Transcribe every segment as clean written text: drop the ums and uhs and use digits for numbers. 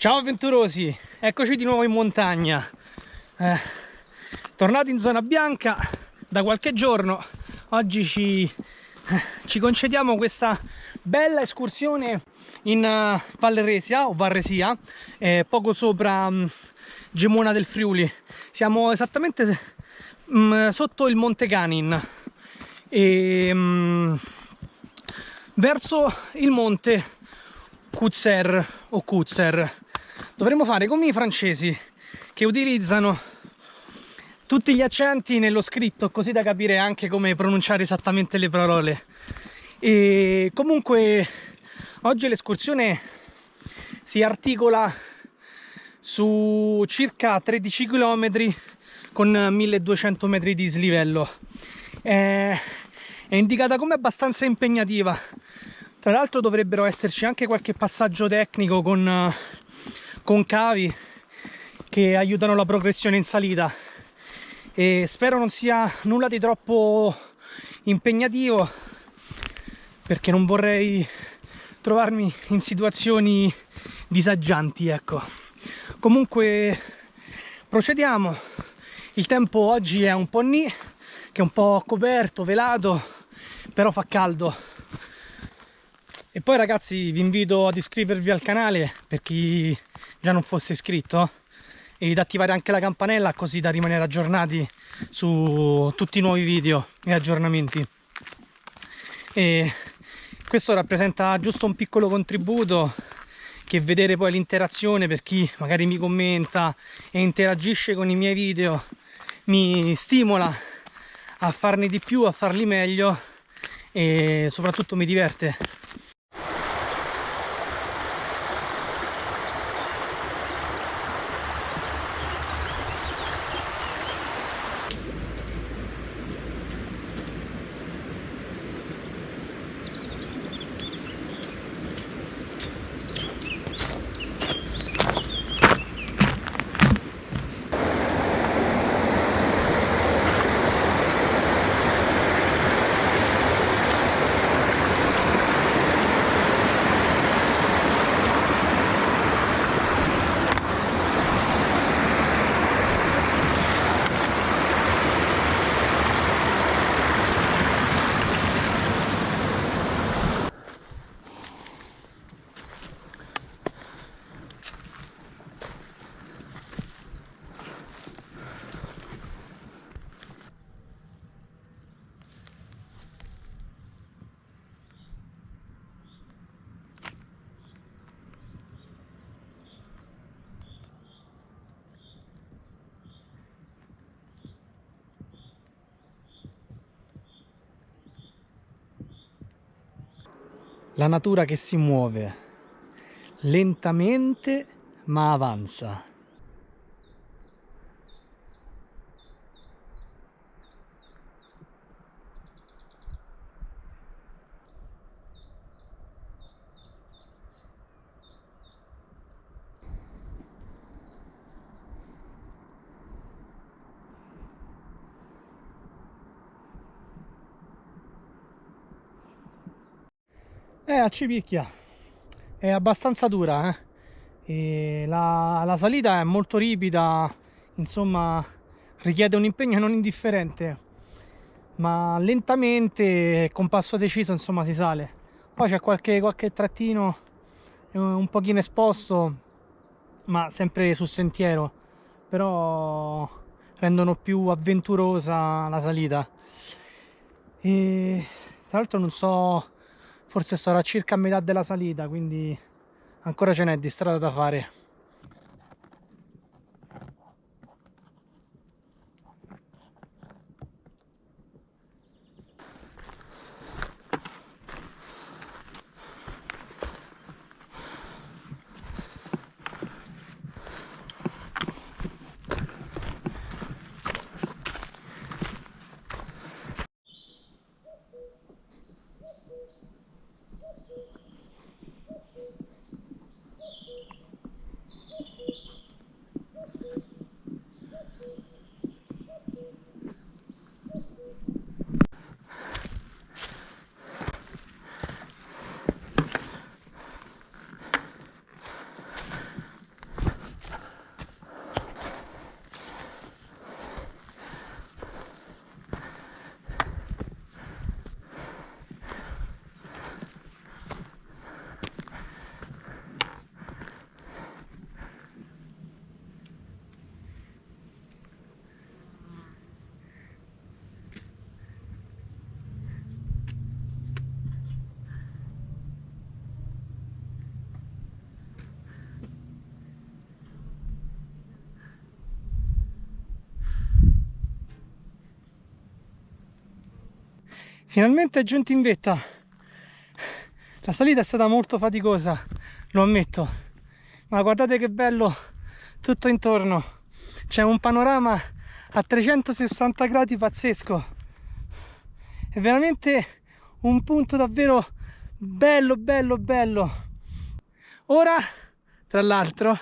Ciao avventurosi, eccoci di nuovo in montagna, tornati in zona bianca da qualche giorno. Oggi ci concediamo questa bella escursione in Val Resia o Varresia, poco sopra Gemona del Friuli. Siamo esattamente sotto il Monte Canin e verso il monte Kutzer o Kutzer. Dovremmo fare come i francesi, che utilizzano tutti gli accenti nello scritto, così da capire anche come pronunciare esattamente le parole. E comunque oggi l'escursione si articola su circa 13 km con 1200 metri di slivello. È indicata come abbastanza impegnativa. Tra l'altro dovrebbero esserci anche qualche passaggio tecnico con cavi che aiutano la progressione in salita, e spero non sia nulla di troppo impegnativo, perché non vorrei trovarmi in situazioni disagianti, ecco. Comunque procediamo. Il tempo oggi è un po' che è un po' coperto, velato, però fa caldo. E poi ragazzi, vi invito ad iscrivervi al canale per chi già non fosse iscritto, e ad attivare anche la campanella, così da rimanere aggiornati su tutti i nuovi video e aggiornamenti. E questo rappresenta giusto un piccolo contributo, che vedere poi l'interazione per chi magari mi commenta e interagisce con i miei video mi stimola a farne di più, a farli meglio, e soprattutto mi diverte. La natura che si muove lentamente ma avanza. Accipicchia, è abbastanza dura, e la salita è molto ripida, insomma richiede un impegno non indifferente, ma lentamente, con passo deciso, insomma si sale. Poi c'è qualche trattino un pochino esposto, ma sempre sul sentiero, però rendono più avventurosa la salita. E tra l'altro non so, forse sarò a circa a metà della salita, quindi ancora ce n'è di strada da fare. Finalmente è giunti in vetta. La salita è stata molto faticosa, lo ammetto, ma guardate che bello tutto intorno. C'è un panorama a 360 gradi pazzesco. È veramente un punto davvero bello, bello, bello. Ora, tra l'altro,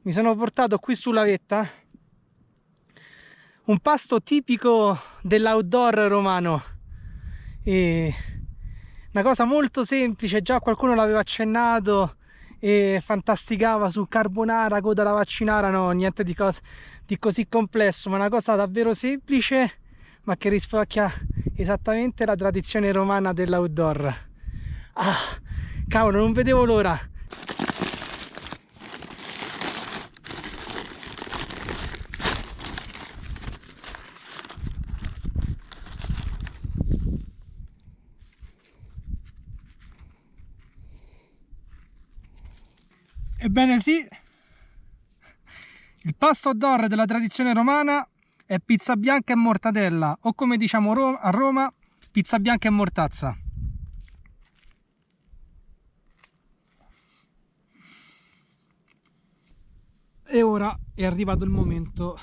mi sono portato qui sulla vetta un pasto tipico dell'outdoor romano. E una cosa molto semplice, già qualcuno l'aveva accennato e fantasticava su carbonara, coda alla vaccinara, no, niente di così complesso, ma una cosa davvero semplice, ma che rispecchia esattamente la tradizione romana dell'outdoor. Ah, cavolo, non vedevo l'ora! Ebbene sì, il pasto outdoor della tradizione romana è pizza bianca e mortadella, o come diciamo a Roma, pizza bianca e mortazza. E ora è arrivato il momento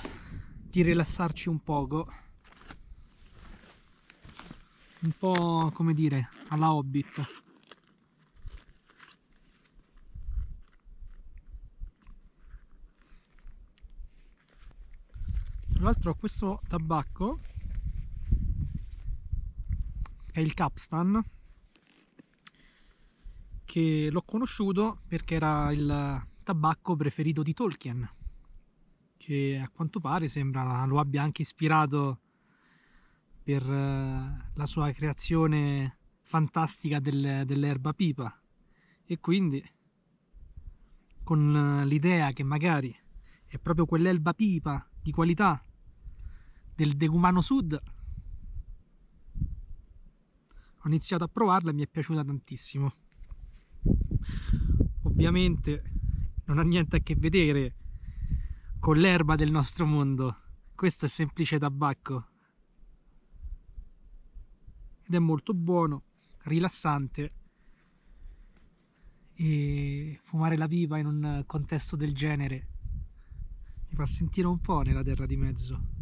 di rilassarci un poco, un po' come dire, alla Hobbit. Tra l'altro questo tabacco è il Capstan, che l'ho conosciuto perché era il tabacco preferito di Tolkien, che a quanto pare sembra lo abbia anche ispirato per la sua creazione fantastica dell'erba pipa, e quindi con l'idea che magari è proprio quell'erba pipa di qualità del Decumano Sud, ho iniziato a provarla e mi è piaciuta tantissimo. Ovviamente non ha niente a che vedere con l'erba del nostro mondo, questo è semplice tabacco ed è molto buono, rilassante, e fumare la pipa in un contesto del genere mi fa sentire un po' nella terra di mezzo.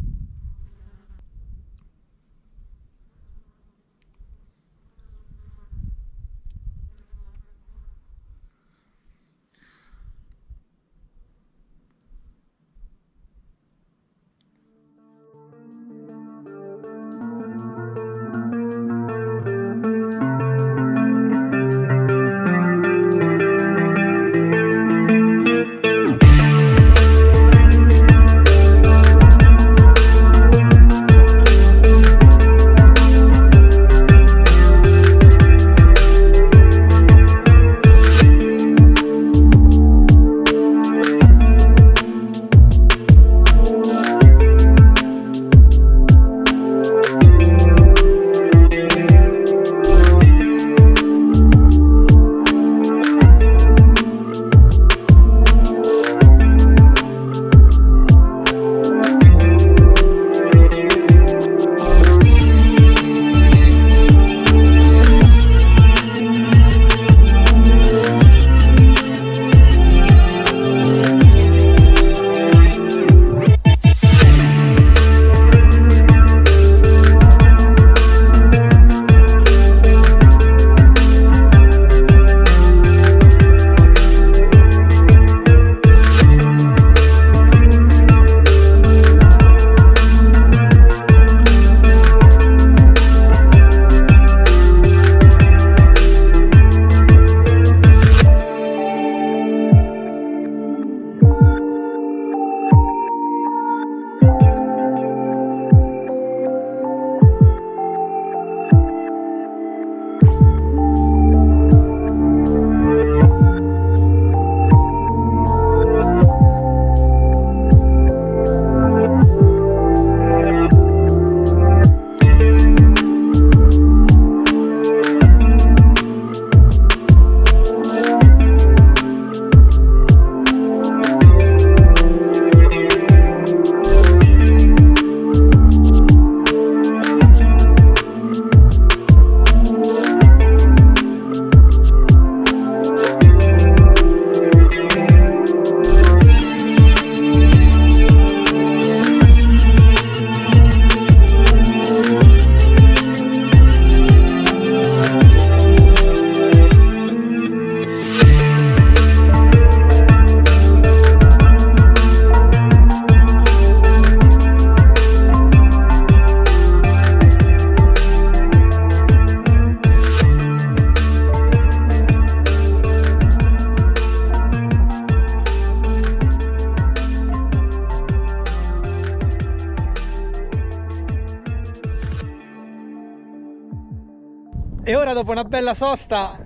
E ora, dopo una bella sosta,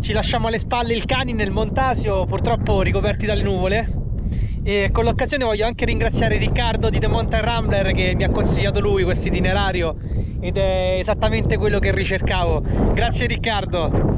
ci lasciamo alle spalle il Cani nel Montasio, purtroppo ricoperti dalle nuvole. E con l'occasione voglio anche ringraziare Riccardo di The Mountain Rambler, che mi ha consigliato lui questo itinerario ed è esattamente quello che ricercavo. Grazie Riccardo.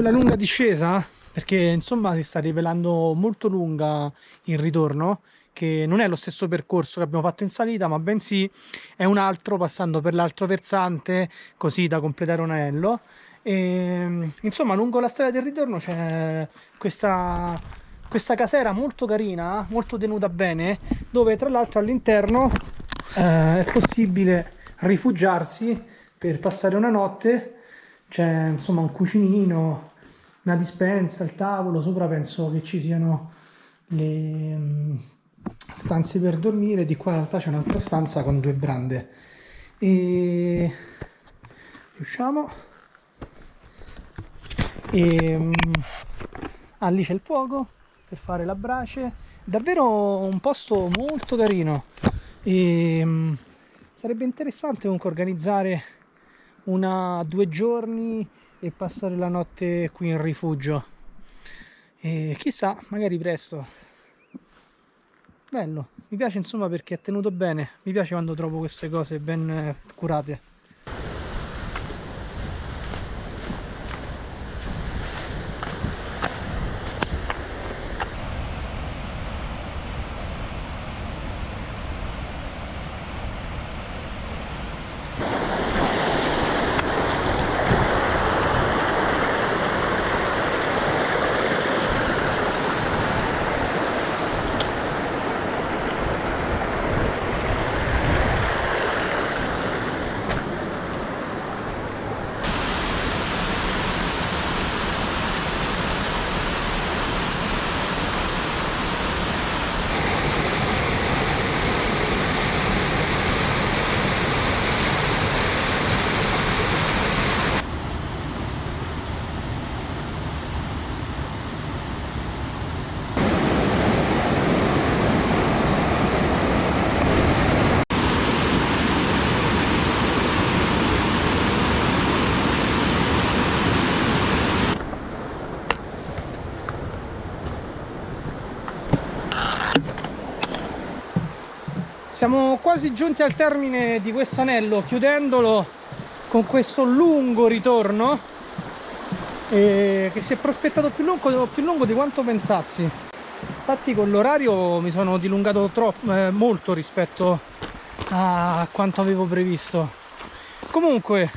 La lunga discesa, perché insomma si sta rivelando molto lunga il ritorno, che non è lo stesso percorso che abbiamo fatto in salita, ma bensì è un altro, passando per l'altro versante, così da completare un anello. E insomma, lungo la strada del ritorno c'è questa casera molto carina, molto tenuta bene, dove tra l'altro all'interno è possibile rifugiarsi per passare una notte. C'è insomma un cucinino, una dispensa, il tavolo, sopra penso che ci siano le stanze per dormire. Di qua in realtà c'è un'altra stanza con 2 brande. E riusciamo. E lì c'è il fuoco per fare la brace. Davvero un posto molto carino. E sarebbe interessante comunque organizzare 2 giorni e passare la notte qui in rifugio, e chissà, magari presto. Bello, mi piace insomma perché è tenuto bene, mi piace quando trovo queste cose ben curate. Siamo quasi giunti al termine di questo anello, chiudendolo con questo lungo ritorno che si è prospettato più lungo di quanto pensassi. Infatti con l'orario mi sono dilungato molto rispetto a quanto avevo previsto. Comunque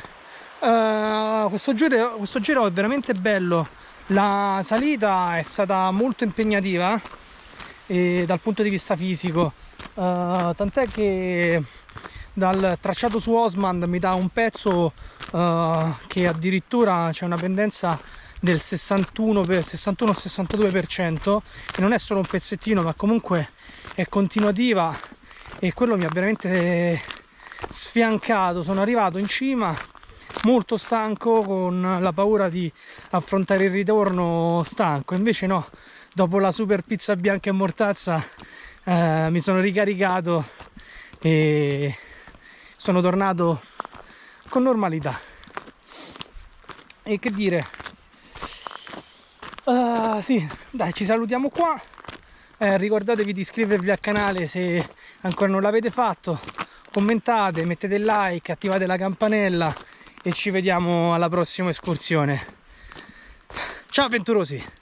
questo giro è veramente bello. La salita è stata molto impegnativa dal punto di vista fisico, tant'è che dal tracciato su Osman mi dà un pezzo che addirittura c'è una pendenza del 61-62%, che non è solo un pezzettino ma comunque è continuativa, e quello mi ha veramente sfiancato. Sono arrivato in cima molto stanco, con la paura di affrontare il ritorno stanco, invece no, dopo la super pizza bianca e mortazza mi sono ricaricato e sono tornato con normalità. E che dire, sì, dai, ci salutiamo qua. Ricordatevi di iscrivervi al canale se ancora non l'avete fatto, commentate, mettete il like, attivate la campanella e ci vediamo alla prossima escursione. Ciao avventurosi!